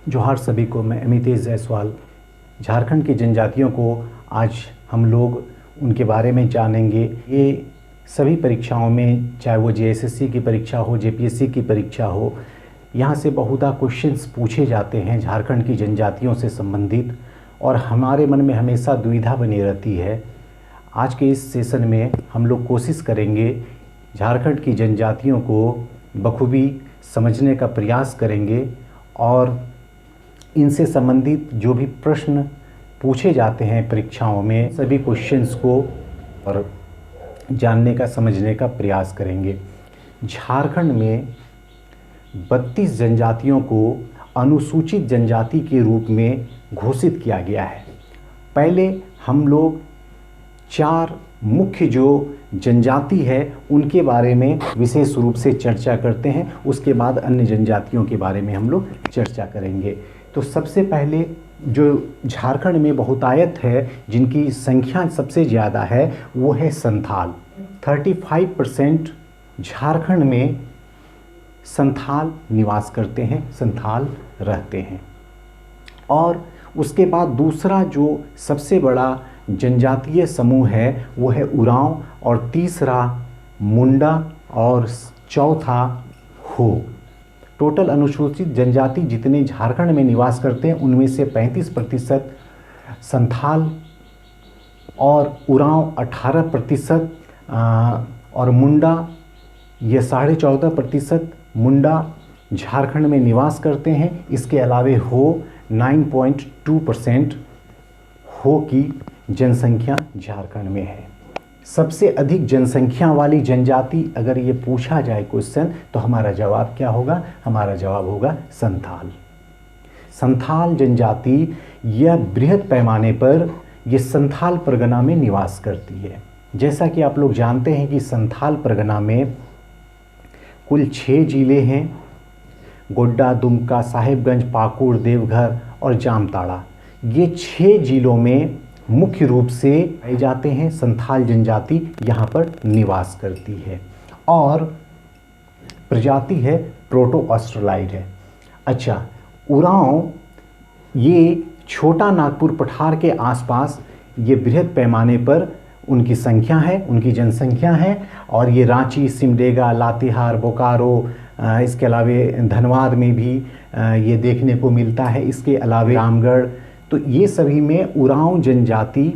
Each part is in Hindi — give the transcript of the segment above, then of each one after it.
जोहार सभी को। मैं अमितेश जायसवाल। झारखंड की जनजातियों को आज हम लोग उनके बारे में जानेंगे। ये सभी परीक्षाओं में, चाहे वो जेएसएससी की परीक्षा हो, जेपीएससी की परीक्षा हो, यहाँ से बहुधा क्वेश्चंस पूछे जाते हैं झारखंड की जनजातियों से संबंधित, और हमारे मन में हमेशा दुविधा बनी रहती है। आज के इस सेशन में हम लोग कोशिश करेंगे झारखंड की जनजातियों को बखूबी समझने का प्रयास करेंगे और इनसे संबंधित जो भी प्रश्न पूछे जाते हैं परीक्षाओं में, सभी क्वेश्चंस को और जानने का, समझने का प्रयास करेंगे। झारखंड में 32 जनजातियों को अनुसूचित जनजाति के रूप में घोषित किया गया है। पहले हम लोग 4 मुख्य जो जनजाति है उनके बारे में विशेष रूप से चर्चा करते हैं, उसके बाद अन्य जनजातियों के बारे में हम लोग चर्चा करेंगे। तो सबसे पहले जो झारखंड में बहुतायत है, जिनकी संख्या सबसे ज़्यादा है, वो है संथाल। 35% झारखंड में संथाल निवास करते हैं, संथाल रहते हैं। और उसके बाद दूसरा जो सबसे बड़ा जनजातीय समूह है वो है उरांव, और तीसरा मुंडा, और चौथा हो। टोटल अनुसूचित जनजाति जितने झारखंड में निवास करते हैं उनमें से 35% संथाल और उरांव 18%, और मुंडा ये 14.5% मुंडा झारखंड में निवास करते हैं। इसके अलावे हो 9.2% हो की जनसंख्या झारखंड में है। सबसे अधिक जनसंख्या वाली जनजाति अगर ये पूछा जाए क्वेश्चन, तो हमारा जवाब क्या होगा? हमारा जवाब होगा संथाल। संथाल जनजाति यह बृहद पैमाने पर ये संथाल परगना में निवास करती है। जैसा कि आप लोग जानते हैं कि संथाल परगना में कुल 6 जिले हैं: गोड्डा, दुमका, साहिबगंज, पाकुड़, देवघर और जामताड़ा। ये 6 जिलों में मुख्य रूप से पाए जाते हैं। संथाल जनजाति यहाँ पर निवास करती है और प्रजाति है प्रोटो ऑस्ट्रेलाइड है। अच्छा, उरांव ये छोटा नागपुर पठार के आसपास ये बृहद पैमाने पर उनकी संख्या है, उनकी जनसंख्या है, और ये रांची, सिमडेगा, लातेहार, बोकारो, इसके अलावे धनबाद में भी ये देखने को मिलता है। इसके अलावे रामगढ़, तो ये सभी में उरांव जनजाति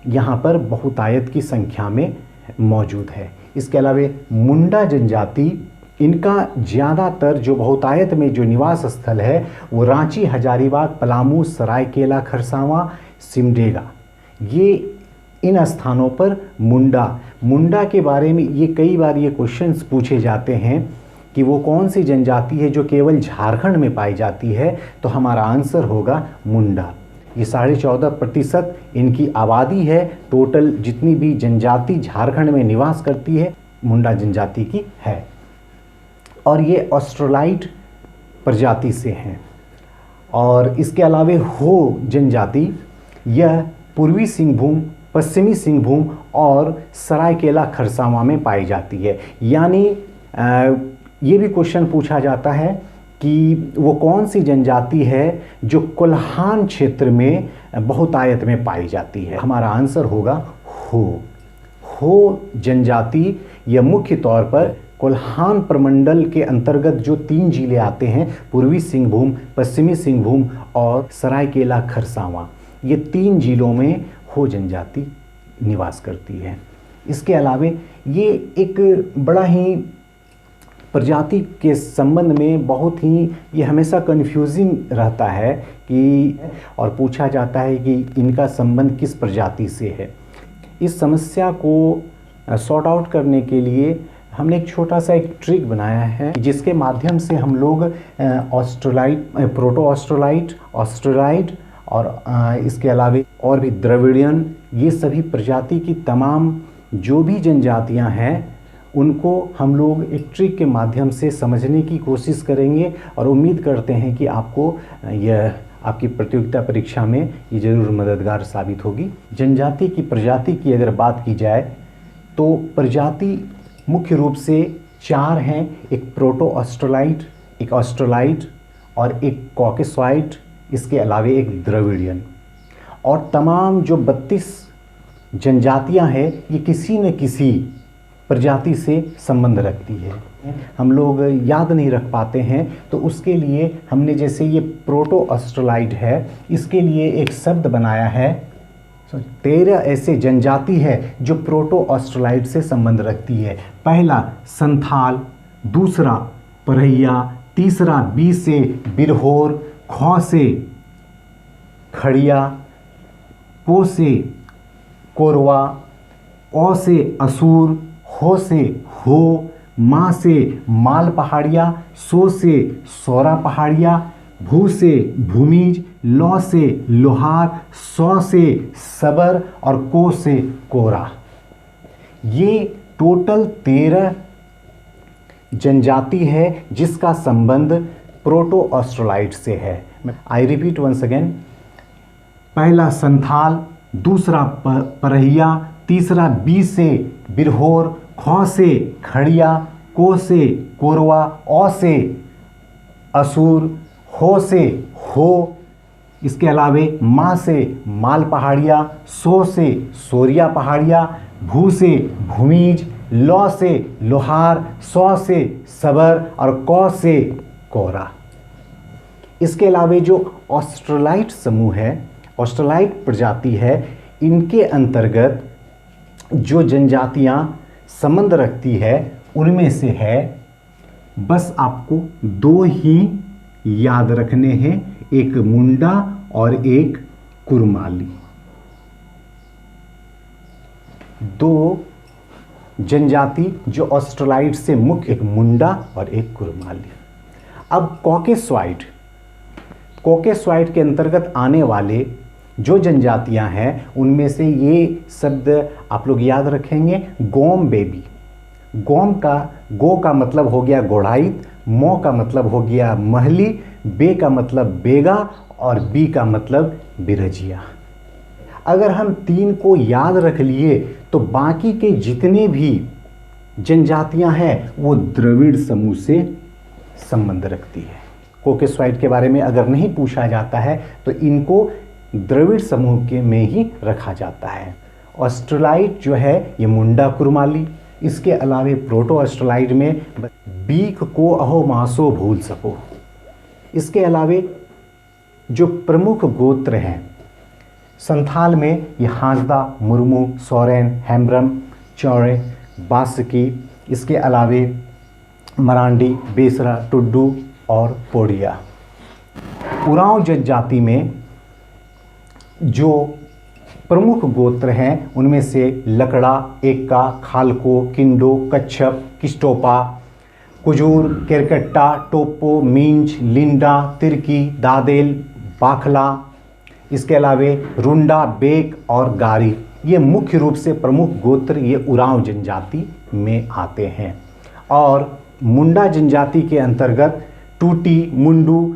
यहाँ पर बहुतायत की संख्या में मौजूद है। इसके अलावे मुंडा जनजाति, इनका ज़्यादातर जो बहुतायत में जो निवास स्थल है वो रांची, हजारीबाग, पलामू, सरायकेला, खरसावां, सिमडेगा, ये इन स्थानों पर मुंडा के बारे में ये कई बार ये क्वेश्चंस पूछे जाते हैं कि वो कौन सी जनजाति है जो केवल झारखंड में पाई जाती है, तो हमारा आंसर होगा मुंडा। ये 14.5% इनकी आबादी है। टोटल जितनी भी जनजाति झारखंड में निवास करती है, मुंडा जनजाति की है। और ये ऑस्ट्रेलाइड प्रजाति से हैं। और इसके अलावे हो जनजाति यह पूर्वी सिंहभूम, पश्चिमी सिंहभूम और सरायकेला खरसावां में पाई जाती है। यानी ये भी क्वेश्चन पूछा जाता है कि वो कौन सी जनजाति है जो कोल्हान क्षेत्र में बहुतायत में पाई जाती है। हमारा आंसर होगा हो जनजाति यह मुख्य तौर पर कोल्हान प्रमंडल के अंतर्गत जो 3 जिले आते हैं, पूर्वी सिंहभूम, पश्चिमी सिंहभूम और सरायकेला खरसावां, ये 3 जिलों में हो जनजाति निवास करती है। इसके अलावे ये एक बड़ा ही प्रजाति के संबंध में बहुत ही ये हमेशा कन्फ्यूजिंग रहता है कि, और पूछा जाता है कि इनका संबंध किस प्रजाति से है। इस समस्या को सॉर्ट आउट करने के लिए हमने एक छोटा सा एक ट्रिक बनाया है, जिसके माध्यम से हम लोग ऑस्ट्रेलाइड, प्रोटो ऑस्ट्रेलाइड और इसके अलावे और भी द्रविडियन, ये सभी प्रजाति की तमाम जो भी जनजातियां हैं उनको हम लोग एक ट्रिक के माध्यम से समझने की कोशिश करेंगे, और उम्मीद करते हैं कि आपको यह आपकी प्रतियोगिता परीक्षा में ये ज़रूर मददगार साबित होगी। जनजाति की प्रजाति की अगर बात की जाए तो प्रजाति मुख्य रूप से 4 हैं: एक प्रोटो ऑस्ट्रेलाइड, एक ऑस्ट्रेलाइड और एक कॉकेसॉइड, इसके अलावे एक द्रविडियन। और तमाम जो 32 जनजातियां हैं ये किसी न किसी प्रजाति से संबंध रखती है। हम लोग याद नहीं रख पाते हैं तो उसके लिए हमने, जैसे ये प्रोटो ऑस्ट्रेलाइड है, इसके लिए एक शब्द बनाया है। 13 ऐसे जनजाति है जो प्रोटो ऑस्ट्रेलाइड से संबंध रखती है। पहला संथाल, दूसरा परहिया, तीसरा बी से बिरहोर, ख से खड़िया, को से कोरवा, औ से असुर, हो से हो, माँ से माल पहाड़िया, सो से सौरा पहाड़िया, भू से भूमिज, लौ से लोहार, सौ से सबर और को से कोरा। ये टोटल 13 जनजाति है जिसका संबंध प्रोटो ऑस्ट्रेलाइड से है। I repeat once again. पहला संथाल, दूसरा परहिया, तीसरा बी से बिरहोर, ख से खड़िया, को से कोरवा, औ से असुर, हो से हो, इसके अलावे माँ से माल पहाड़िया, सो से सोरिया पहाड़िया, भू से भूमिज, लौ से लोहार, सौ से सबर और कौ से कोरा। इसके अलावे जो ऑस्ट्रेलाइड समूह है, ऑस्ट्रेलाइड प्रजाति है, इनके अंतर्गत जो जनजातियां संबंध रखती है उनमें से है, बस आपको 2 ही याद रखने हैं, एक मुंडा और एक कुरमाली। 2 जनजाति जो ऑस्ट्रेलाइड से मुख्य, एक मुंडा और एक कुरमाली। अब कॉकेसॉइड के अंतर्गत आने वाले जो जनजातियां हैं उनमें से ये शब्द आप लोग याद रखेंगे। गोम बेबी, गो का मतलब हो गया गोड़ाइत, मो का मतलब हो गया महली, बे का मतलब बेगा और बी का मतलब बिरजिया। अगर हम 3 को याद रख लिए तो बाकी के जितने भी जनजातियां हैं वो द्रविड़ समूह से संबंध रखती है। कॉकेसॉइड के बारे में अगर नहीं पूछा जाता है तो इनको द्रविड़ समूह के में ही रखा जाता है। ऑस्ट्रेलाइड जो है ये मुंडा कुरमाली, इसके अलावे प्रोटो ऑस्ट्रेलाइड में बीक को अहो मासो भूल सको। इसके अलावे जो प्रमुख गोत्र हैं संथाल में ये हांसदा, मुर्मू, सोरेन, हेम्ब्रम, चौड़े, बासकी, इसके अलावे मरांडी, बेसरा, टुड्डू और पोडिया। उरांव जनजाति में जो प्रमुख गोत्र हैं उनमें से लकड़ा, एक्का, खालको, किंडो, कच्छप, किस्टोपा, कुजूर, केरकट्टा, टोपो, मींच, लिंडा, तिरकी, दादेल, बाखला, इसके अलावे रुंडा, बेक और गारी। ये मुख्य रूप से प्रमुख गोत्र ये उरांव जनजाति में आते हैं। और मुंडा जनजाति के अंतर्गत टूटी, मुंडू।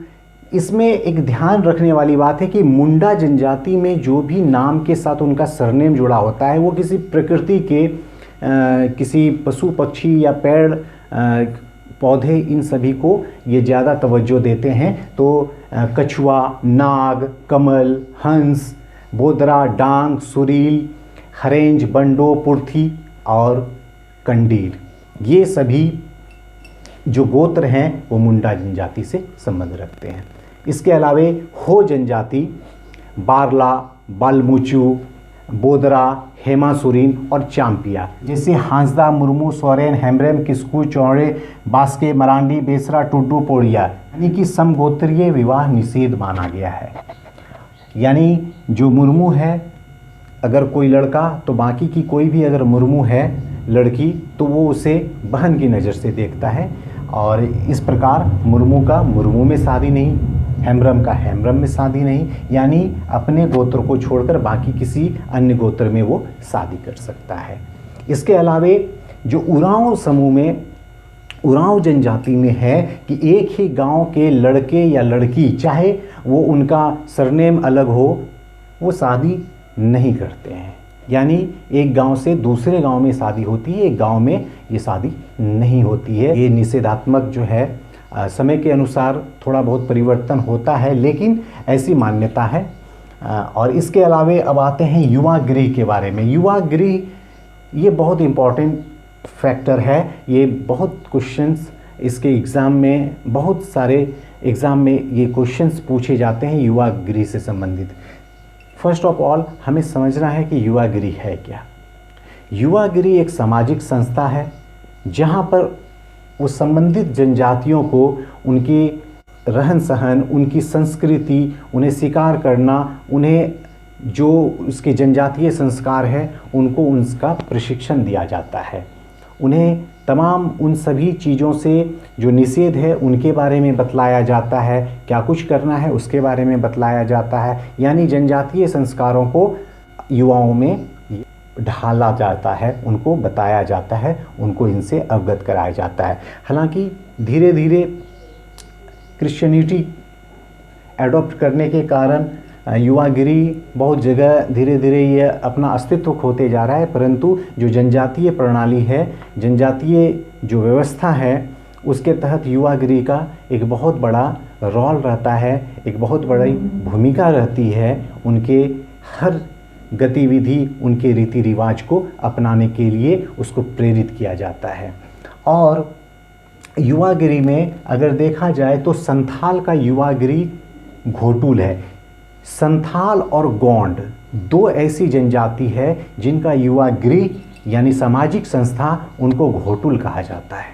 इसमें एक ध्यान रखने वाली बात है कि मुंडा जनजाति में जो भी नाम के साथ उनका सरनेम जुड़ा होता है वो किसी प्रकृति के किसी पशु पक्षी या पेड़ पौधे, इन सभी को ये ज़्यादा तवज्जो देते हैं। तो कछुआ, नाग, कमल, हंस, बोदरा, डांग, सुरील, हरेंज, बंडो, पुर्थी और कंडील, ये सभी जो गोत्र हैं वो मुंडा जनजाति से संबंध रखते हैं। इसके अलावे हो जनजाति बारला, बालमुचू, बोदरा, हेमासुरीन और चांपिया, जैसे हांसदा, मुर्मू, सोरेन, हेम्ब्रेम, किस्कू, चौड़े, बास्के, मरांडी, बेसरा, टुड्डू, पोड़िया, यानी कि समगोत्रीय विवाह निषेध माना गया है। यानी जो मुर्मू है अगर कोई लड़का तो बाकी की कोई भी अगर मुर्मू है लड़की तो वो उसे बहन की नज़र से देखता है। और इस प्रकार मुर्मू का मुर्मू में शादी नहीं, हेम्ब्रम का हेम्ब्रम में शादी नहीं, यानी अपने गोत्र को छोड़कर बाकी किसी अन्य गोत्र में वो शादी कर सकता है। इसके अलावे जो उरांव समूह में, उरांव जनजाति में है कि एक ही गांव के लड़के या लड़की, चाहे वो उनका सरनेम अलग हो, वो शादी नहीं करते हैं। यानी एक गांव से दूसरे गांव में शादी होती है, एक गांव में ये शादी नहीं होती है। ये निषेधात्मक जो है समय के अनुसार थोड़ा बहुत परिवर्तन होता है, लेकिन ऐसी मान्यता है। और इसके अलावे अब आते हैं युवा गृह के बारे में। युवा गृह ये बहुत इम्पॉर्टेंट फैक्टर है। ये बहुत क्वेश्चंस इसके एग्ज़ाम में, बहुत सारे एग्ज़ाम में ये क्वेश्चंस पूछे जाते हैं युवा गृह से संबंधित। फर्स्ट ऑफ ऑल हमें समझना है कि युवा गृह है क्या। युवा गृह एक सामाजिक संस्था है जहाँ पर वो संबंधित जनजातियों को उनकी रहन सहन, उनकी संस्कृति, उन्हें स्वीकार करना, उन्हें जो उसके जनजातीय संस्कार है उनको उनका प्रशिक्षण दिया जाता है। उन्हें तमाम उन सभी चीज़ों से जो निषेध है उनके बारे में बतलाया जाता है, क्या कुछ करना है उसके बारे में बतलाया जाता है। यानी जनजातीय संस्कारों को युवाओं में ढाला जाता है, उनको बताया जाता है, उनको इनसे अवगत कराया जाता है। हालांकि धीरे धीरे क्रिश्चियनिटी एडॉप्ट करने के कारण युवा गृह बहुत जगह धीरे धीरे ये अपना अस्तित्व खोते जा रहा है, परंतु जो जनजातीय प्रणाली है, जनजातीय जो व्यवस्था है, उसके तहत युवा गृह का एक बहुत बड़ा रोल रहता है, एक बहुत बड़ी भूमिका रहती है। उनके हर गतिविधि, उनके रीति रिवाज को अपनाने के लिए उसको प्रेरित किया जाता है। और युवा गृह में अगर देखा जाए तो संथाल का युवा गृह घोटुल है। संथाल और गोंड दो ऐसी जनजाति है जिनका युवा गृह यानी सामाजिक संस्था उनको घोटुल कहा जाता है।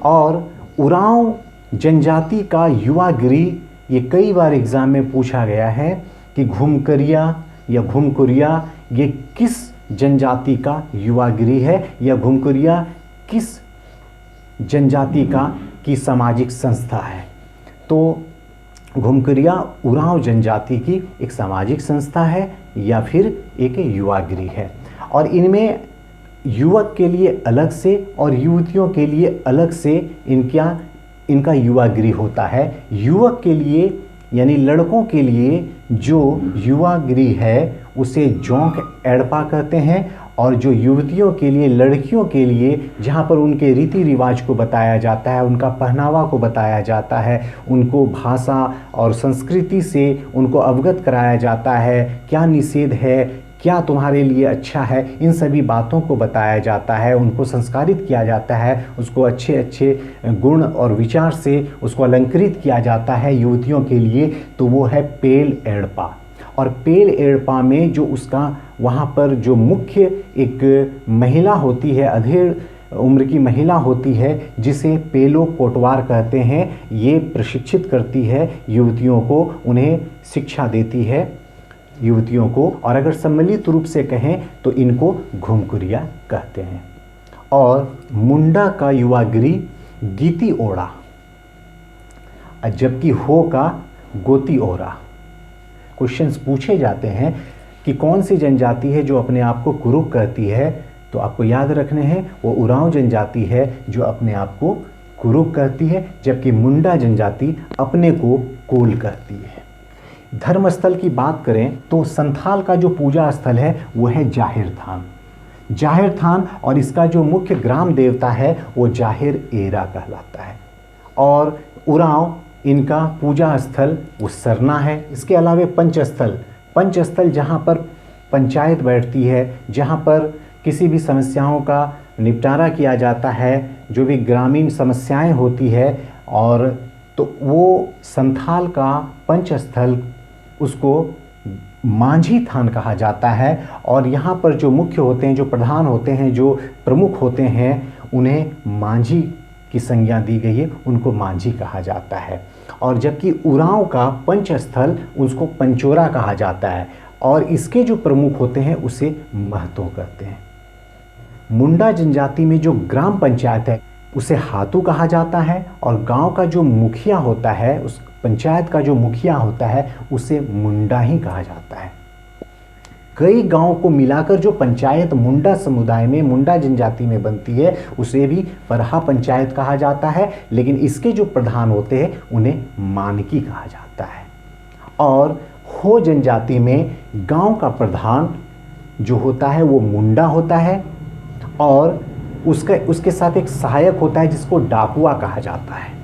और उरांव जनजाति का युवा गृह ये कई बार एग्ज़ाम में पूछा गया है कि घुमकरिया या घुमकुरिया ये किस जनजाति का युवा गृह है, या घुमकुरिया किस जनजाति की सामाजिक संस्था है। तो घुमकुरिया उरांव जनजाति की एक सामाजिक संस्था है या फिर एक युवा गृह है। और इनमें युवक के लिए अलग से और युवतियों के लिए अलग से इनका युवा गृह होता है। युवक के लिए यानी लड़कों के लिए जो युवा गृह है उसे जोंक एड़पा कहते हैं, और जो युवतियों के लिए, लड़कियों के लिए जहाँ पर उनके रीति रिवाज को बताया जाता है, उनका पहनावा को बताया जाता है, उनको भाषा और संस्कृति से उनको अवगत कराया जाता है, क्या निषेध है, क्या तुम्हारे लिए अच्छा है, इन सभी बातों को बताया जाता है, उनको संस्कारित किया जाता है, उसको अच्छे अच्छे गुण और विचार से उसको अलंकृत किया जाता है युवतियों के लिए। तो वो है पेल एड़पा। और पेल एड़पा में जो उसका वहाँ पर जो मुख्य एक महिला होती है, अधेड़ उम्र की महिला होती है, जिसे पेलो कोटवार कहते हैं, ये प्रशिक्षित करती है युवतियों को, उन्हें शिक्षा देती है युवतियों को। और अगर सम्मिलित रूप से कहें तो इनको घुमकुरिया कहते हैं। और मुंडा का युवा गृह गीती ओड़ा, जबकि हो का गोती ओरा। क्वेश्चंस पूछे जाते हैं कि कौन सी जनजाति है जो अपने आप को कुरुक कहती है, तो आपको याद रखने हैं वो उरांव जनजाति है जो अपने आप को कुरुक कहती है, जबकि मुंडा जनजाति अपने को कोल कहती है। धर्मस्थल की बात करें तो संथाल का जो पूजा स्थल है वो है जाहिर थान। जाहिर थान, और इसका जो मुख्य ग्राम देवता है वो जाहिर एरा कहलाता है। और उरांव इनका पूजा स्थल वो सरना है। इसके अलावे पंचस्थल जहाँ पर पंचायत बैठती है, जहाँ पर किसी भी समस्याओं का निपटारा किया जाता है, जो भी ग्रामीण समस्याएं होती है, और तो वो संथाल का पंचस्थल उसको मांझी थान कहा जाता है। और यहाँ पर जो मुख्य होते हैं, जो प्रधान होते हैं, जो प्रमुख होते हैं, उन्हें मांझी की संज्ञा दी गई है, उनको मांझी कहा जाता है। और जबकि उरांव का पंचस्थल उसको पंचोरा कहा जाता है, और इसके जो प्रमुख होते हैं उसे महतो कहते हैं। मुंडा जनजाति में जो ग्राम पंचायत है उसे हातू कहा जाता है, और गांव का जो मुखिया होता है, उस पंचायत का जो मुखिया होता है उसे मुंडा ही कहा जाता है। कई गांवों को मिलाकर जो पंचायत मुंडा समुदाय में, मुंडा जनजाति में बनती है, उसे भी परहा पंचायत कहा जाता है, लेकिन इसके जो प्रधान होते हैं उन्हें मानकी कहा जाता है। और हो जनजाति में गांव का प्रधान जो होता है वो मुंडा होता है, और उसके साथ एक सहायक होता है जिसको डाकुआ कहा जाता है।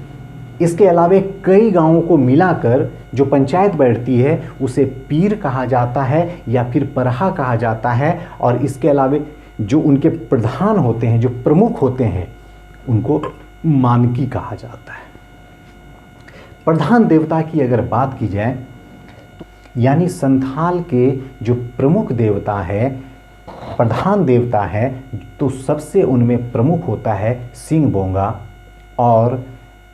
इसके अलावे कई गांवों को मिलाकर जो पंचायत बैठती है उसे पीर कहा जाता है या फिर परहा कहा जाता है। और इसके अलावे जो उनके प्रधान होते हैं, जो प्रमुख होते हैं, उनको मानकी कहा जाता है। प्रधान देवता की अगर बात की जाए, यानी संथाल के जो प्रमुख देवता है, प्रधान देवता है, तो सबसे उनमें प्रमुख होता है सिंह बोंगा, और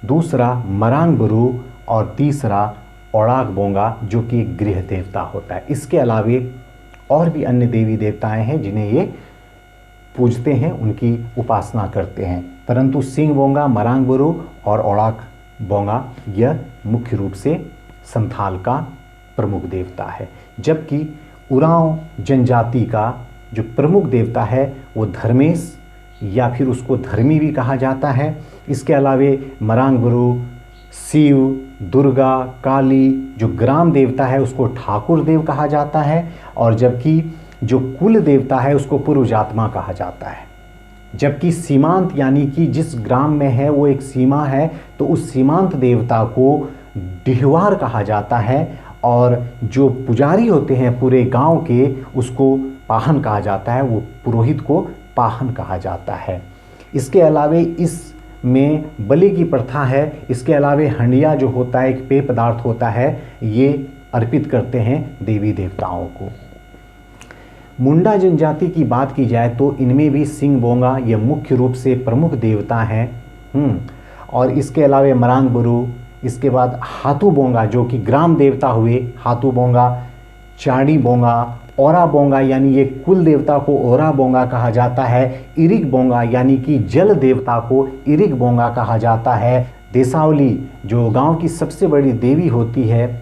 दूसरा मरांग बुरु, और तीसरा ओड़ाक बोंगा जो कि एक गृह देवता होता है। इसके अलावे और भी अन्य देवी देवताएं हैं जिन्हें ये पूजते हैं, उनकी उपासना करते हैं, परंतु सिंह बोंगा, मरांग बुरु और ओड़ाक बोंगा यह मुख्य रूप से संथाल का प्रमुख देवता है। जबकि उरांव जनजाति का जो प्रमुख देवता है वो धर्मेश या फिर उसको धर्मी भी कहा जाता है। इसके अलावे मरांग बुरु, शिव, दुर्गा, काली, जो ग्राम देवता है उसको ठाकुर देव कहा जाता है, और जबकि जो कुल देवता है उसको पूर्वजात्मा कहा जाता है। जबकि सीमांत यानी कि जिस ग्राम में है वो एक सीमा है, तो उस सीमांत देवता को डिहवार कहा जाता है, और जो पुजारी होते हैं पूरे गांव के उसको पाहन कहा जाता है, वो पुरोहित को पाहन कहा जाता है। इसके अलावे इसमें बलि की प्रथा है। इसके अलावे हंडिया जो होता है, एक पेय पदार्थ होता है, ये अर्पित करते हैं देवी देवताओं को। मुंडा जनजाति की बात की जाए तो इनमें भी सिंह बोंगा ये मुख्य रूप से प्रमुख देवता हैं। और इसके अलावे मरांग बुरु, इसके बाद हाथू बोंगा जो कि ग्राम देवता हुए, हाथू बोंगा, चाड़ी बोंगा, ओरा बोंगा यानी ये कुल देवता को ओरा बोंगा कहा जाता है, इरिक बोंगा यानी कि जल देवता को इरिक बोंगा कहा जाता है, देसावली जो गांव की सबसे बड़ी देवी होती है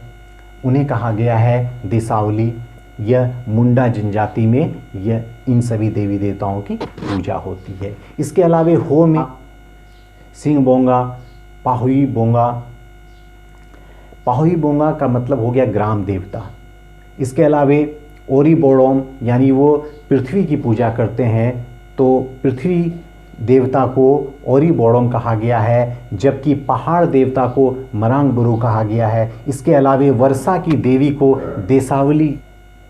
उन्हें कहा गया है देसावली। यह मुंडा जनजाति में यह इन सभी देवी देवताओं की पूजा होती है। इसके अलावे हो में सिंह बोंगा, पाहुई बोंगा, पाहुई बोंगा का मतलब हो गया ग्राम देवता। इसके अलावे ओरी बोड़ोम यानी वो पृथ्वी की पूजा करते हैं, तो पृथ्वी देवता को ओरी बोड़ोम कहा गया है, जबकि पहाड़ देवता को मरांग बुरु कहा गया है। इसके अलावे वर्षा की देवी को देसावली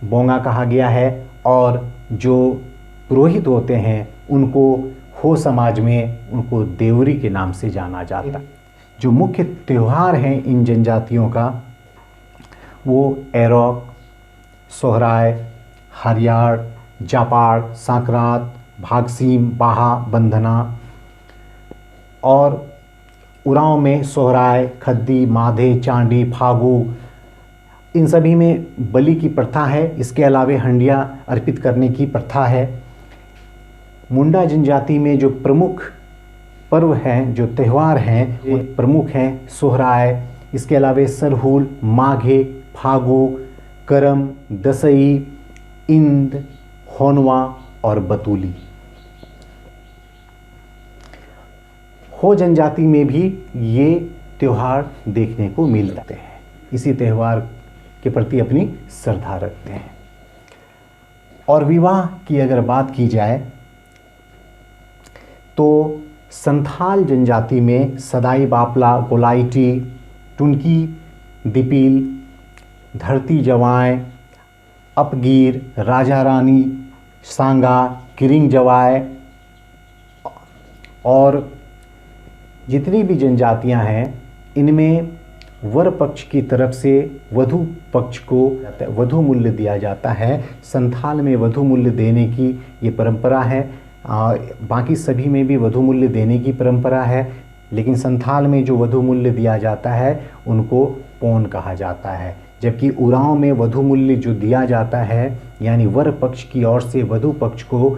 बोंगा कहा गया है, और जो पुरोहित होते हैं उनको हो समाज में उनको देवरी के नाम से जाना जाता है। जो मुख्य त्यौहार हैं इन जनजातियों का वो एरोक, सोहराय, हरियार, जापाड़, सांकरात, भागसीम, बाहा, बंधना, और उरांव में सोहराय, खद्दी, माधे, चांडी, फागू, इन सभी में बलि की प्रथा है। इसके अलावे हंडिया अर्पित करने की प्रथा है। मुंडा जनजाति में जो प्रमुख पर्व हैं, जो त्यौहार हैं, वो प्रमुख हैं सोहराय, इसके अलावे सरहुल, माघे, फागु, करम, दसई, इंद, होनवा और बतूली। हो जनजाति में भी ये त्यौहार देखने को मिलते हैं, इसी त्यौहार के प्रति अपनी श्रद्धा रखते हैं। और विवाह की अगर बात की जाए तो संथाल जनजाति में सदाई बापला, गोलाइटी, टुनकी, दिपील, धरती जवाएं, अपगीर, राजा रानी, सांगा, किरिंग जवाय और जितनी भी जनजातियां हैं इनमें वर पक्ष की तरफ से वधू पक्ष को वधू मूल्य दिया जाता है। संथाल में वधू मूल्य देने की ये परंपरा है, बाकी सभी में भी वधू मूल्य देने की परंपरा है, लेकिन संथाल में जो वधू मूल्य दिया जाता है उनको पौन कहा जाता है। जबकि उरांव में वधू मूल्य जो दिया जाता है यानी वर पक्ष की ओर से वधू पक्ष को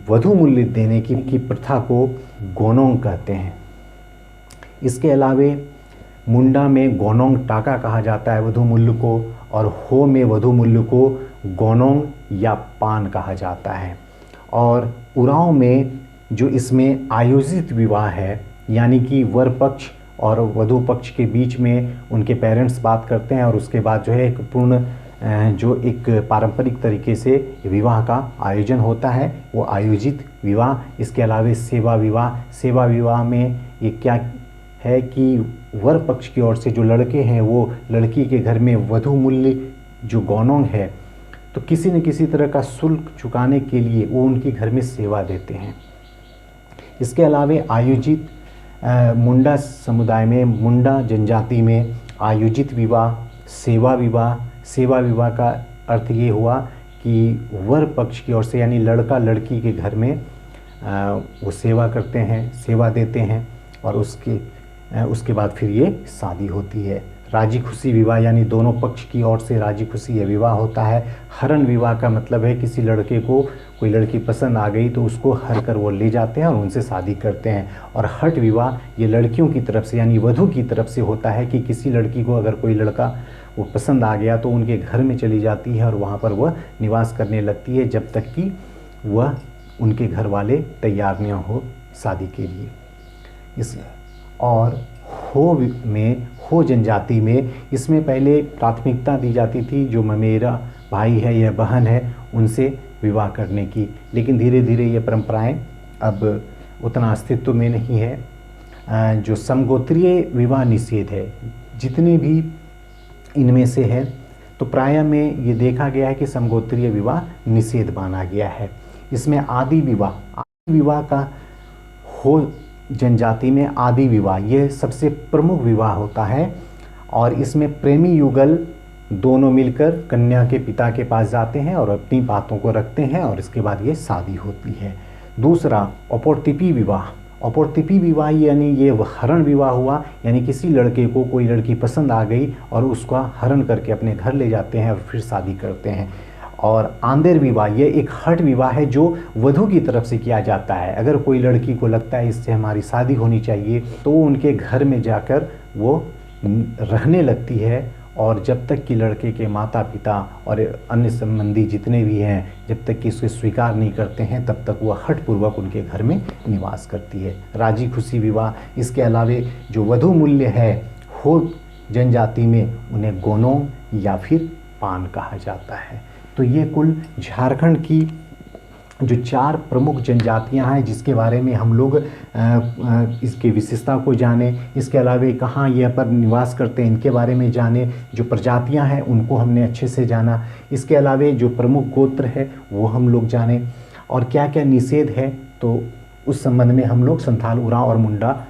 वधू मूल्य देने की प्रथा को गोनोंग कहते हैं। इसके अलावे मुंडा में गोनोंग टाका कहा जाता है वधू मूल्य को, और हो में वधू मूल्य को गोनोंग या पान कहा जाता है। और उरांव में जो इसमें आयोजित विवाह है यानी कि वर पक्ष और वधू पक्ष के बीच में उनके पेरेंट्स बात करते हैं और उसके बाद जो है एक पूर्ण जो एक पारंपरिक तरीके से विवाह का आयोजन होता है वो आयोजित विवाह। इसके अलावा सेवा विवाह में ये क्या है कि वर पक्ष की ओर से जो लड़के हैं वो लड़की के घर में वधू मूल्य जो गौनोंग है, तो किसी न किसी तरह का शुल्क चुकाने के लिए वो उनके घर में सेवा देते हैं। इसके अलावा आयोजित मुंडा समुदाय में, मुंडा जनजाति में आयोजित विवाह, सेवा विवाह का अर्थ ये हुआ कि वर पक्ष की ओर से यानी लड़का लड़की के घर में वो सेवा करते हैं, सेवा देते हैं और उसके बाद फिर ये शादी होती है। राजी खुशी विवाह यानी दोनों पक्ष की ओर से राजी खुशी ये विवाह होता है। हरण विवाह का मतलब है किसी लड़के को कोई लड़की पसंद आ गई तो उसको हर कर वो ले जाते हैं और उनसे शादी करते हैं। और हट विवाह ये लड़कियों की तरफ से यानी वधू की तरफ से होता है कि किसी लड़की को अगर कोई लड़का वो पसंद आ गया तो उनके घर में चली जाती है और वहाँ पर वह निवास करने लगती है जब तक कि वह उनके घर वाले तैयार न हो शादी के लिए। इस और हो जनजाति में इसमें पहले प्राथमिकता दी जाती थी जो ममेरा भाई है या बहन है उनसे विवाह करने की, लेकिन धीरे धीरे ये परंपराएं अब उतना अस्तित्व में नहीं है। जो समगोत्रीय विवाह निषेध है जितने भी इनमें से है तो प्रायः में ये देखा गया है कि समगोत्रीय विवाह निषेध माना गया है। इसमें आदि विवाह का हो जनजाति में आदि विवाह ये सबसे प्रमुख विवाह होता है और इसमें प्रेमी युगल दोनों मिलकर कन्या के पिता के पास जाते हैं और अपनी बातों को रखते हैं और इसके बाद ये शादी होती है। दूसरा अपौर्तिपी विवाह यानी ये हरण विवाह हुआ, यानी किसी लड़के को कोई लड़की पसंद आ गई और उसका हरण करके अपने घर ले जाते हैं और फिर शादी करते हैं। और आंदेर विवाह ये एक हट विवाह है जो वधू की तरफ से किया जाता है। अगर कोई लड़की को लगता है इससे हमारी शादी होनी चाहिए तो वो उनके घर में जाकर वो रहने लगती है और जब तक कि लड़के के माता पिता और अन्य संबंधी जितने भी हैं जब तक कि इसे स्वीकार नहीं करते हैं तब तक वह हठपूर्वक उनके घर में निवास करती है। राजी खुशी विवाह इसके अलावे जो वधू मूल्य है हो जनजाति में उन्हें गोनोंग या फिर पान कहा जाता है। तो ये कुल झारखंड की जो 4 प्रमुख जनजातियां हैं जिसके बारे में हम लोग इसकी विशेषता को जाने, इसके अलावा कहाँ ये पर निवास करते हैं इनके बारे में जाने, जो प्रजातियां हैं उनको हमने अच्छे से जाना, इसके अलावा जो प्रमुख गोत्र है वो हम लोग जाने और क्या क्या निषेध है तो उस संबंध में हम लोग संथाल, उरांव और मुंडा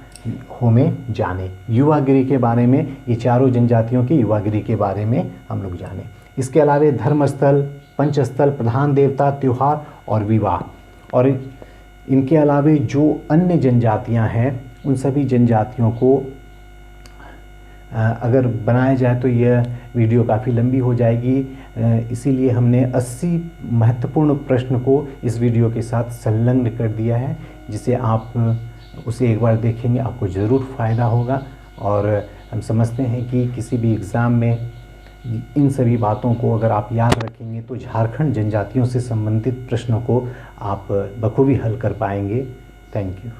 हो में जाने। युवागिरी के बारे में ये चारों जनजातियों की युवागिरी के बारे में हम लोग जाने। इसके अलावा धर्मस्थल, पंचस्थल, प्रधान देवता, त्योहार और विवाह और इनके अलावे जो अन्य जनजातियां हैं उन सभी जनजातियों को अगर बनाया जाए तो यह वीडियो काफ़ी लंबी हो जाएगी, इसीलिए हमने 80 महत्वपूर्ण प्रश्न को इस वीडियो के साथ संलग्न कर दिया है, जिसे आप उसे एक बार देखेंगे आपको ज़रूर फ़ायदा होगा। और हम समझते हैं कि किसी भी एग्ज़ाम में इन सभी बातों को अगर आप याद रखेंगे तो झारखंड जनजातियों से संबंधित प्रश्नों को आप बखूबी हल कर पाएंगे। Thank you.